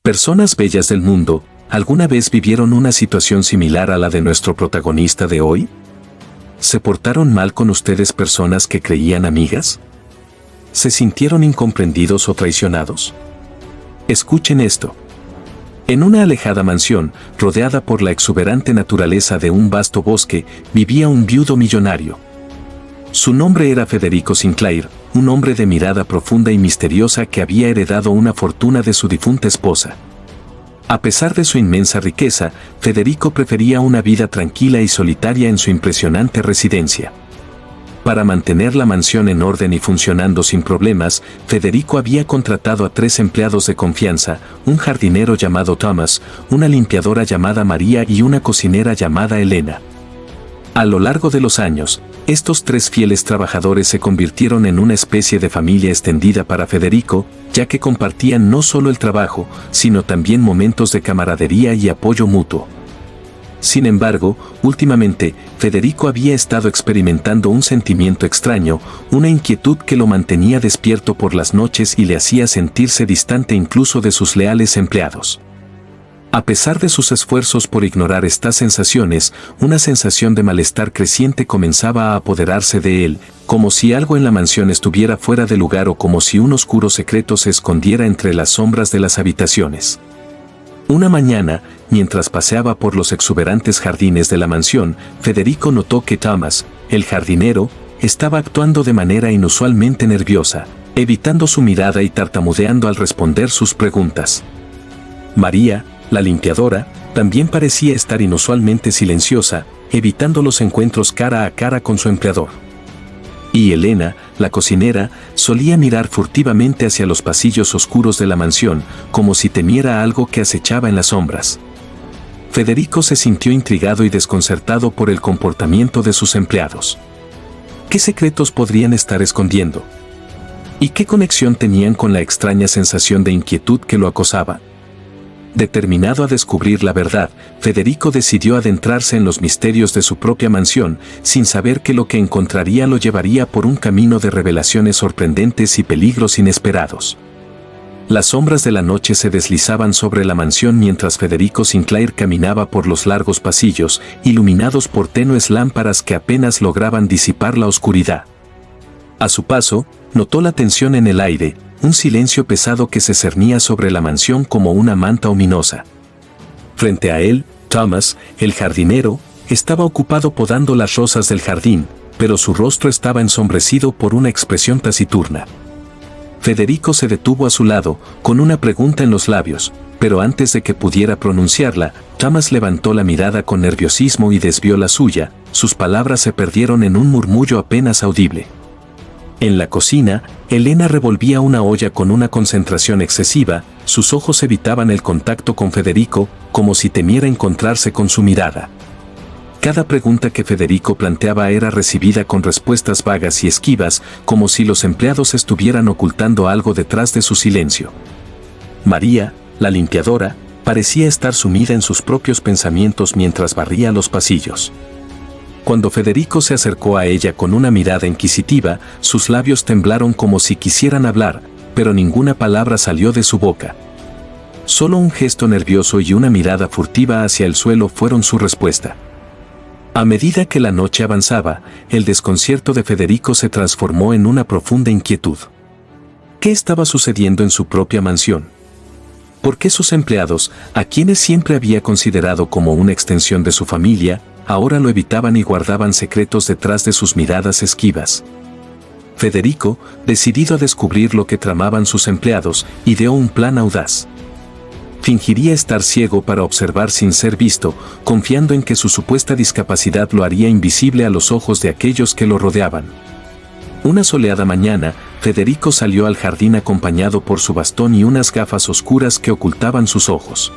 Personas bellas del mundo, ¿alguna vez vivieron una situación similar a la de nuestro protagonista de hoy? ¿Se portaron mal con ustedes personas que creían amigas? ¿Se sintieron incomprendidos o traicionados? Escuchen esto. En una alejada mansión, rodeada por la exuberante naturaleza de un vasto bosque, vivía un viudo millonario. Su nombre era Federico Sinclair, un hombre de mirada profunda y misteriosa que había heredado una fortuna de su difunta esposa. A pesar de su inmensa riqueza, Federico prefería una vida tranquila y solitaria en su impresionante residencia. Para mantener la mansión en orden y funcionando sin problemas, Federico había contratado a 3 empleados de confianza, un jardinero llamado Thomas, una limpiadora llamada María y una cocinera llamada Elena. A lo largo de los años, estos 3 fieles trabajadores se convirtieron en una especie de familia extendida para Federico, ya que compartían no solo el trabajo, sino también momentos de camaradería y apoyo mutuo. Sin embargo, últimamente, Federico había estado experimentando un sentimiento extraño, una inquietud que lo mantenía despierto por las noches y le hacía sentirse distante incluso de sus leales empleados. A pesar de sus esfuerzos por ignorar estas sensaciones, una sensación de malestar creciente comenzaba a apoderarse de él, como si algo en la mansión estuviera fuera de lugar o como si un oscuro secreto se escondiera entre las sombras de las habitaciones. Una mañana, mientras paseaba por los exuberantes jardines de la mansión, Federico notó que Thomas, el jardinero, estaba actuando de manera inusualmente nerviosa, evitando su mirada y tartamudeando al responder sus preguntas. María, la limpiadora, también parecía estar inusualmente silenciosa, evitando los encuentros cara a cara con su empleador. Y Elena, la cocinera, solía mirar furtivamente hacia los pasillos oscuros de la mansión, como si temiera algo que acechaba en las sombras. Federico se sintió intrigado y desconcertado por el comportamiento de sus empleados. ¿Qué secretos podrían estar escondiendo? ¿Y qué conexión tenían con la extraña sensación de inquietud que lo acosaba? Determinado a descubrir la verdad, Federico decidió adentrarse en los misterios de su propia mansión, sin saber que lo que encontraría lo llevaría por un camino de revelaciones sorprendentes y peligros inesperados. Las sombras de la noche se deslizaban sobre la mansión mientras Federico Sinclair caminaba por los largos pasillos, iluminados por tenues lámparas que apenas lograban disipar la oscuridad. A su paso, notó la tensión en el aire, un silencio pesado que se cernía sobre la mansión como una manta ominosa. Frente a él, Thomas, el jardinero, estaba ocupado podando las rosas del jardín, pero su rostro estaba ensombrecido por una expresión taciturna. Federico se detuvo a su lado, con una pregunta en los labios, pero antes de que pudiera pronunciarla, Thomas levantó la mirada con nerviosismo y desvió la suya, sus palabras se perdieron en un murmullo apenas audible. En la cocina, Elena revolvía una olla con una concentración excesiva, sus ojos evitaban el contacto con Federico, como si temiera encontrarse con su mirada. Cada pregunta que Federico planteaba era recibida con respuestas vagas y esquivas, como si los empleados estuvieran ocultando algo detrás de su silencio. María, la limpiadora, parecía estar sumida en sus propios pensamientos mientras barría los pasillos. Cuando Federico se acercó a ella con una mirada inquisitiva, sus labios temblaron como si quisieran hablar, pero ninguna palabra salió de su boca. Solo un gesto nervioso y una mirada furtiva hacia el suelo fueron su respuesta. A medida que la noche avanzaba, el desconcierto de Federico se transformó en una profunda inquietud. ¿Qué estaba sucediendo en su propia mansión? ¿Por qué sus empleados, a quienes siempre había considerado como una extensión de su familia, ahora lo evitaban y guardaban secretos detrás de sus miradas esquivas? Federico, decidido a descubrir lo que tramaban sus empleados, ideó un plan audaz. Fingiría estar ciego para observar sin ser visto, confiando en que su supuesta discapacidad lo haría invisible a los ojos de aquellos que lo rodeaban. Una soleada mañana, Federico salió al jardín acompañado por su bastón y unas gafas oscuras que ocultaban sus ojos.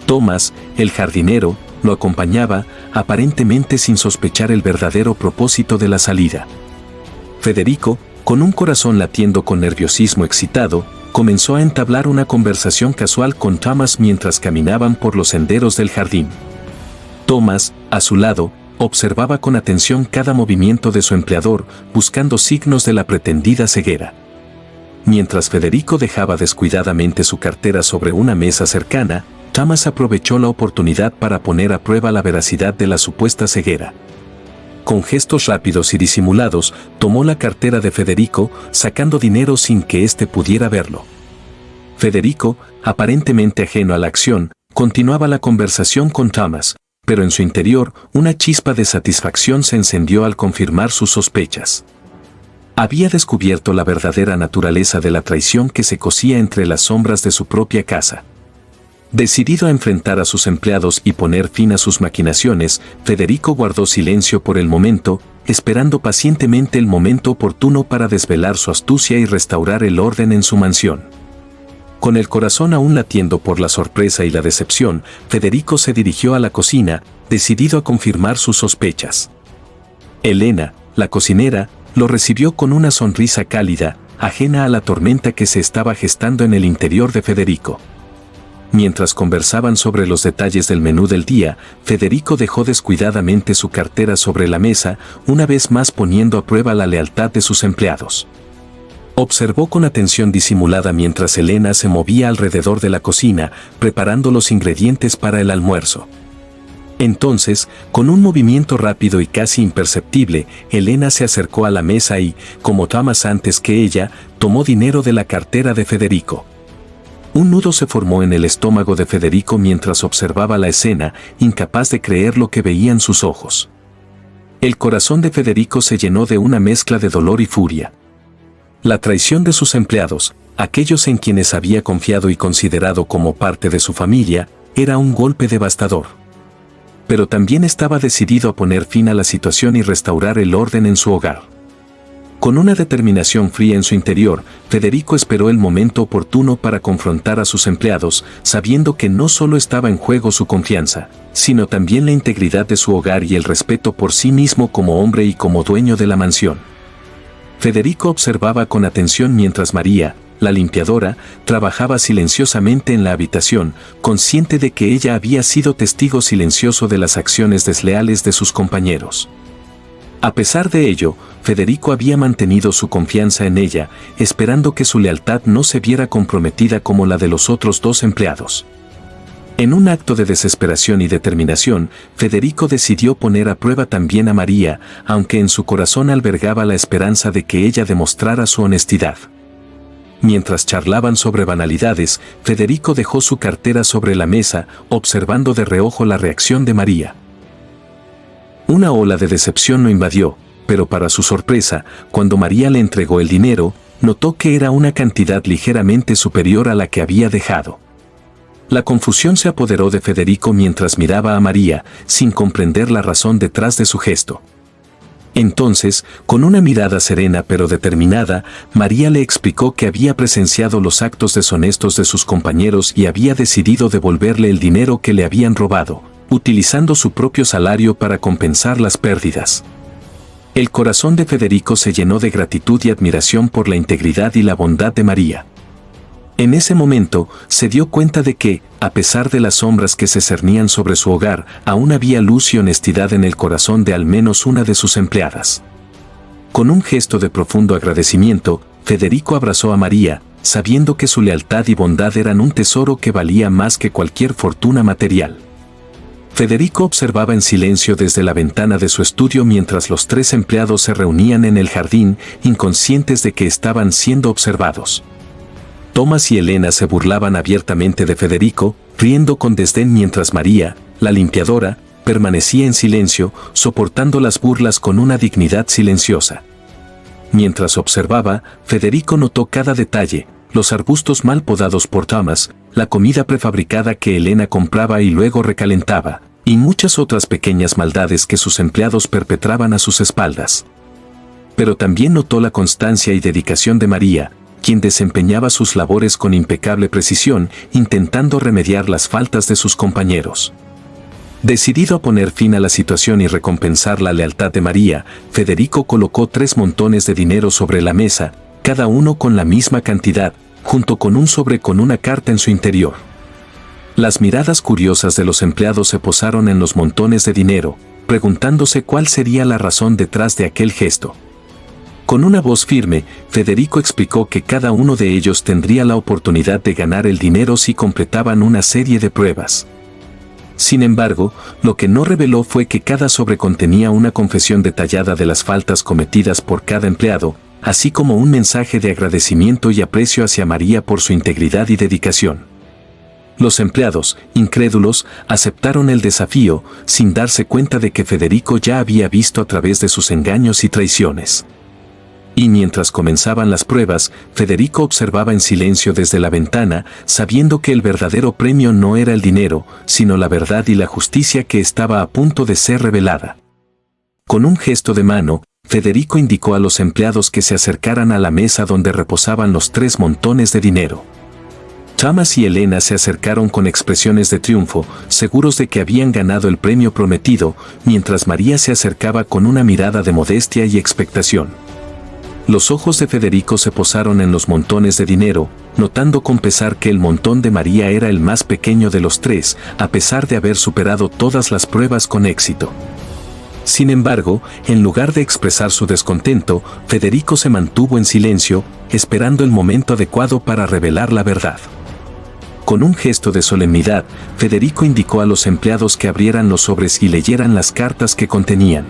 Thomas, el jardinero, lo acompañaba, aparentemente sin sospechar el verdadero propósito de la salida. Federico, con un corazón latiendo con nerviosismo excitado, comenzó a entablar una conversación casual con Thomas mientras caminaban por los senderos del jardín. Thomas, a su lado, observaba con atención cada movimiento de su empleador, buscando signos de la pretendida ceguera. Mientras Federico dejaba descuidadamente su cartera sobre una mesa cercana, Thomas aprovechó la oportunidad para poner a prueba la veracidad de la supuesta ceguera. Con gestos rápidos y disimulados, tomó la cartera de Federico, sacando dinero sin que éste pudiera verlo. Federico, aparentemente ajeno a la acción, continuaba la conversación con Thomas, pero en su interior, una chispa de satisfacción se encendió al confirmar sus sospechas. Había descubierto la verdadera naturaleza de la traición que se cosía entre las sombras de su propia casa. Decidido a enfrentar a sus empleados y poner fin a sus maquinaciones, Federico guardó silencio por el momento, esperando pacientemente el momento oportuno para desvelar su astucia y restaurar el orden en su mansión. Con el corazón aún latiendo por la sorpresa y la decepción, Federico se dirigió a la cocina, decidido a confirmar sus sospechas. Elena, la cocinera, lo recibió con una sonrisa cálida, ajena a la tormenta que se estaba gestando en el interior de Federico. Mientras conversaban sobre los detalles del menú del día, Federico dejó descuidadamente su cartera sobre la mesa, una vez más poniendo a prueba la lealtad de sus empleados. Observó con atención disimulada mientras Elena se movía alrededor de la cocina, preparando los ingredientes para el almuerzo. Entonces, con un movimiento rápido y casi imperceptible, Elena se acercó a la mesa y, como Thomas antes que ella, tomó dinero de la cartera de Federico. Un nudo se formó en el estómago de Federico mientras observaba la escena, incapaz de creer lo que veían sus ojos. El corazón de Federico se llenó de una mezcla de dolor y furia. La traición de sus empleados, aquellos en quienes había confiado y considerado como parte de su familia, era un golpe devastador. Pero también estaba decidido a poner fin a la situación y restaurar el orden en su hogar. Con una determinación fría en su interior, Federico esperó el momento oportuno para confrontar a sus empleados, sabiendo que no solo estaba en juego su confianza, sino también la integridad de su hogar y el respeto por sí mismo como hombre y como dueño de la mansión. Federico observaba con atención mientras María, la limpiadora, trabajaba silenciosamente en la habitación, consciente de que ella había sido testigo silencioso de las acciones desleales de sus compañeros. A pesar de ello, Federico había mantenido su confianza en ella, esperando que su lealtad no se viera comprometida como la de los otros dos empleados. En un acto de desesperación y determinación, Federico decidió poner a prueba también a María, aunque en su corazón albergaba la esperanza de que ella demostrara su honestidad. Mientras charlaban sobre banalidades, Federico dejó su cartera sobre la mesa, observando de reojo la reacción de María. Una ola de decepción lo invadió, pero para su sorpresa, cuando María le entregó el dinero, notó que era una cantidad ligeramente superior a la que había dejado. La confusión se apoderó de Federico mientras miraba a María, sin comprender la razón detrás de su gesto. Entonces, con una mirada serena pero determinada, María le explicó que había presenciado los actos deshonestos de sus compañeros y había decidido devolverle el dinero que le habían robado, utilizando su propio salario para compensar las pérdidas. El corazón de Federico se llenó de gratitud y admiración por la integridad y la bondad de María. En ese momento, se dio cuenta de que, a pesar de las sombras que se cernían sobre su hogar, aún había luz y honestidad en el corazón de al menos una de sus empleadas. Con un gesto de profundo agradecimiento, Federico abrazó a María, sabiendo que su lealtad y bondad eran un tesoro que valía más que cualquier fortuna material. Federico observaba en silencio desde la ventana de su estudio mientras los tres empleados se reunían en el jardín, inconscientes de que estaban siendo observados. Thomas y Elena se burlaban abiertamente de Federico, riendo con desdén mientras María, la limpiadora, permanecía en silencio, soportando las burlas con una dignidad silenciosa. Mientras observaba, Federico notó cada detalle, los arbustos mal podados por Thomas, la comida prefabricada que Elena compraba y luego recalentaba, y muchas otras pequeñas maldades que sus empleados perpetraban a sus espaldas. Pero también notó la constancia y dedicación de María, quien desempeñaba sus labores con impecable precisión, intentando remediar las faltas de sus compañeros. Decidido a poner fin a la situación y recompensar la lealtad de María, Federico colocó 3 montones de dinero sobre la mesa, cada uno con la misma cantidad, junto con un sobre con una carta en su interior. Las miradas curiosas de los empleados se posaron en los montones de dinero, preguntándose cuál sería la razón detrás de aquel gesto. Con una voz firme, Federico explicó que cada uno de ellos tendría la oportunidad de ganar el dinero si completaban una serie de pruebas. Sin embargo, lo que no reveló fue que cada sobre contenía una confesión detallada de las faltas cometidas por cada empleado, así como un mensaje de agradecimiento y aprecio hacia María por su integridad y dedicación. Los empleados, incrédulos, aceptaron el desafío, sin darse cuenta de que Federico ya había visto a través de sus engaños y traiciones. Y mientras comenzaban las pruebas, Federico observaba en silencio desde la ventana, sabiendo que el verdadero premio no era el dinero, sino la verdad y la justicia que estaba a punto de ser revelada. Con un gesto de mano, Federico indicó a los empleados que se acercaran a la mesa donde reposaban los 3 montones de dinero. Thomas y Elena se acercaron con expresiones de triunfo, seguros de que habían ganado el premio prometido, mientras María se acercaba con una mirada de modestia y expectación. Los ojos de Federico se posaron en los montones de dinero, notando con pesar que el montón de María era el más pequeño de los 3, a pesar de haber superado todas las pruebas con éxito. Sin embargo, en lugar de expresar su descontento, Federico se mantuvo en silencio, esperando el momento adecuado para revelar la verdad. Con un gesto de solemnidad, Federico indicó a los empleados que abrieran los sobres y leyeran las cartas que contenían.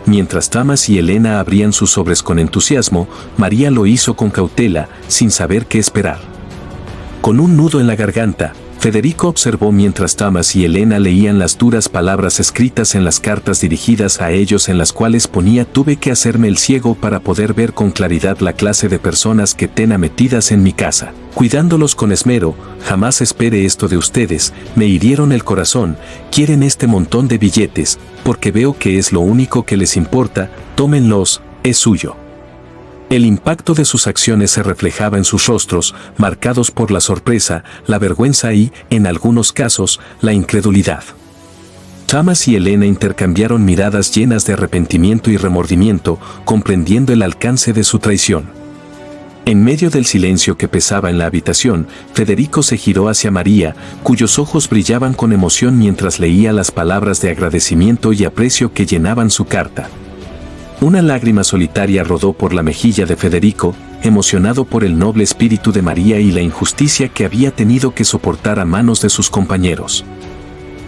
Mientras Thomas y Elena abrían sus sobres con entusiasmo, María lo hizo con cautela, sin saber qué esperar. Con un nudo en la garganta, Federico observó mientras Thomas y Elena leían las duras palabras escritas en las cartas dirigidas a ellos en las cuales ponía: tuve que hacerme el ciego para poder ver con claridad la clase de personas que ten metidas en mi casa, cuidándolos con esmero, jamás espere esto de ustedes, me hirieron el corazón, quieren este montón de billetes, porque veo que es lo único que les importa, tómenlos, es suyo. El impacto de sus acciones se reflejaba en sus rostros, marcados por la sorpresa, la vergüenza y, en algunos casos, la incredulidad. Thomas y Elena intercambiaron miradas llenas de arrepentimiento y remordimiento, comprendiendo el alcance de su traición. En medio del silencio que pesaba en la habitación, Federico se giró hacia María, cuyos ojos brillaban con emoción mientras leía las palabras de agradecimiento y aprecio que llenaban su carta. Una lágrima solitaria rodó por la mejilla de Federico, emocionado por el noble espíritu de María y la injusticia que había tenido que soportar a manos de sus compañeros.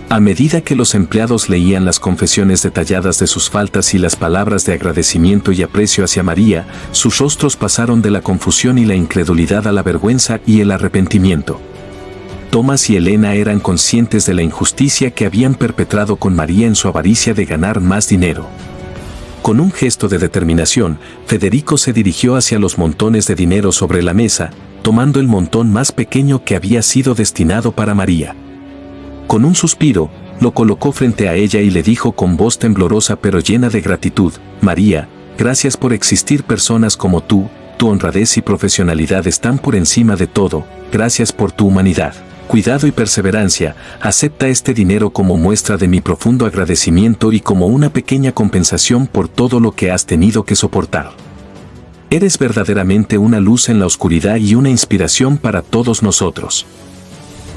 A medida que los empleados leían las confesiones detalladas de sus faltas y las palabras de agradecimiento y aprecio hacia María, sus rostros pasaron de la confusión y la incredulidad a la vergüenza y el arrepentimiento. Thomas y Elena eran conscientes de la injusticia que habían perpetrado con María en su avaricia de ganar más dinero. Con un gesto de determinación, Federico se dirigió hacia los montones de dinero sobre la mesa, tomando el montón más pequeño que había sido destinado para María. Con un suspiro, lo colocó frente a ella y le dijo con voz temblorosa pero llena de gratitud: María, gracias por existir, personas como tú, tu honradez y profesionalidad están por encima de todo, gracias por tu humanidad, cuidado y perseverancia, acepta este dinero como muestra de mi profundo agradecimiento y como una pequeña compensación por todo lo que has tenido que soportar. Eres verdaderamente una luz en la oscuridad y una inspiración para todos nosotros.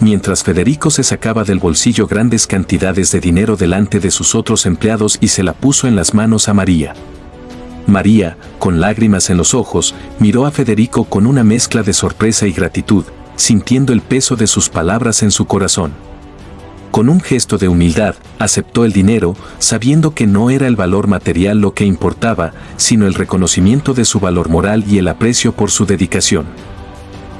Mientras Federico se sacaba del bolsillo grandes cantidades de dinero delante de sus otros empleados y se la puso en las manos a María. María, con lágrimas en los ojos, miró a Federico con una mezcla de sorpresa y gratitud, sintiendo el peso de sus palabras en su corazón. Con un gesto de humildad, aceptó el dinero, sabiendo que no era el valor material lo que importaba, sino el reconocimiento de su valor moral y el aprecio por su dedicación.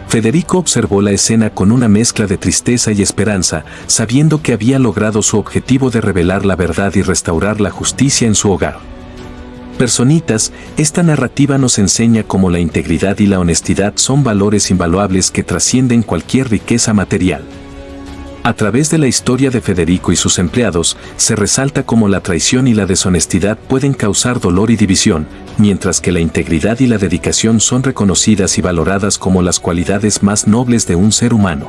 Federico observó la escena con una mezcla de tristeza y esperanza, sabiendo que había logrado su objetivo de revelar la verdad y restaurar la justicia en su hogar. Personitas, esta narrativa nos enseña cómo la integridad y la honestidad son valores invaluables que trascienden cualquier riqueza material. A través de la historia de Federico y sus empleados, se resalta cómo la traición y la deshonestidad pueden causar dolor y división, mientras que la integridad y la dedicación son reconocidas y valoradas como las cualidades más nobles de un ser humano.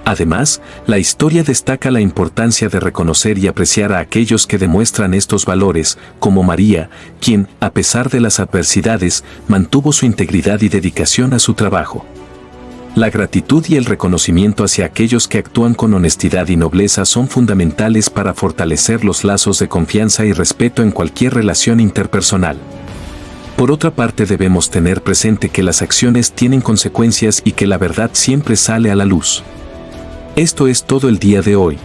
Además, la historia destaca la importancia de reconocer y apreciar a aquellos que demuestran estos valores, como María, quien, a pesar de las adversidades, mantuvo su integridad y dedicación a su trabajo. La gratitud y el reconocimiento hacia aquellos que actúan con honestidad y nobleza son fundamentales para fortalecer los lazos de confianza y respeto en cualquier relación interpersonal. Por otra parte, debemos tener presente que las acciones tienen consecuencias y que la verdad siempre sale a la luz. Esto es todo el día de hoy.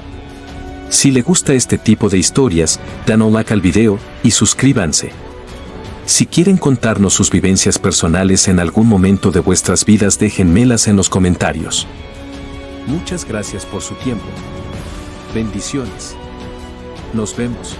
Si le gusta este tipo de historias, dan un like al video y suscríbanse. Si quieren contarnos sus vivencias personales en algún momento de vuestras vidas, déjenmelas en los comentarios. Muchas gracias por su tiempo. Bendiciones. Nos vemos.